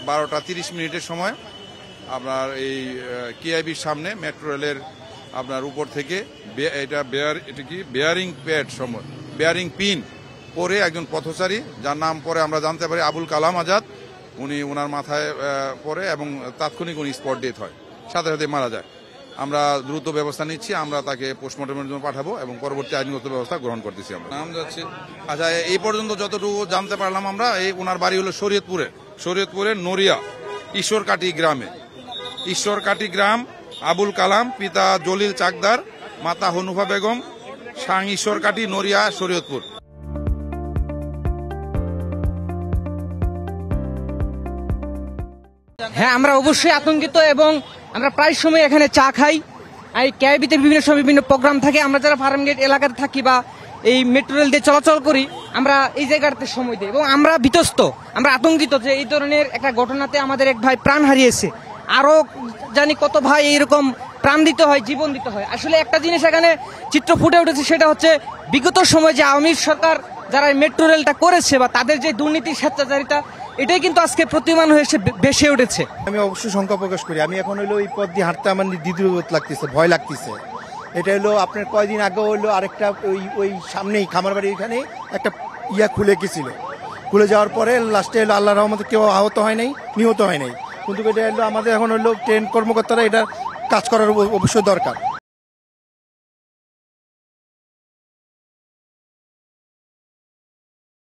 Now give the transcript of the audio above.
12:30 সময় আপনার এই কেআইবির সামনে মেট্রো রেলের আপনার উপর থেকে এটা বেয়ারিং প্যাড বেয়ারিং পিন পরে একজন পথচারী, যার নাম পরে আমরা জানতে পারি আবুল কালাম আজাদ, উনি ওনার মাথায় পড়ে এবং তাৎক্ষণিক উনি স্পট ডেথ হয়, সাথে সাথে মারা যায়। আমরা দ্রুত ব্যবস্থা নিচ্ছি, আমরা তাকে পোস্টমর্টমের জন্য পাঠাবো এবং পরবর্তী আইনগত ব্যবস্থা গ্রহণ করতেছি। আমরা নাম যাচ্ছে আচ্ছা, এই পর্যন্ত যতটুকু জানতে পারলাম আমরা, এই ওনার বাড়ি হলো শরীয়তপুরের নড়িয়া ঈশ্বরকাটি গ্রামে। ঈশ্বরকাটি গ্রাম, আবুল কালাম, পিতা জলিল চাকদার, মাতা হনুফা বেগম, সাং ঈশ্বরকাটি, নড়িয়া, শরীয়তপুর। হ্যাঁ, আমরা অবশ্যই আতঙ্কিত এবং আমরা প্রায় সময় এখানে চা খাই। এই কেআইবিতে বিভিন্ন সময় বিভিন্ন প্রোগ্রাম থাকে। আমরা যারা ফার্মগেট এলাকাতে থাকি বা এই মেট্রো রেল দিয়ে চলাচল করি, আমরা এই জায়গাটাতে সময় দিই এবং আমরা বিতস্ত, আমরা আতঙ্কিত যে এই ধরনের একটা ঘটনাতে আমাদের এক ভাই প্রাণ হারিয়েছে, আরো জানি কত ভাই এইরকম প্রাণ দিতে হয়, জীবন দিতে হয়। আসলে একটা জিনিস এখানে চিত্র ফুটে উঠেছে, সেটা হচ্ছে বিগত সময় যে আওয়ামী সরকার যারা মেট্রো রেলটা করেছে বা তাদের যে দুর্নীতি স্বেচ্ছাচারিতা, এটাই কিন্তু আজকে প্রতিমান হয়ে বেশে উঠেছে। আমি অবশ্যই শঙ্কা প্রকাশ করি। আমি এখন হলো এই পথ দিয়ে হাঁটতে আমার দ্বিধাবোধ লাগতেছে, ভয় লাগতেছে। এটা হলো আপনার কয়দিন আগে হলো আরেকটা ওই সামনেই খামারবাড়ি এখানে একটা খুলে গেছিল। খুলে যাওয়ার পরে লাস্টে হলো আল্লাহর রহমতে কেউ আহত হয় নাই, নিহত হয় নাই। কিন্তু এটা হলো আমাদের এখন হলো ট্রেন কর্মকর্তারা এটা কাজ করার অবশ্যই দরকার।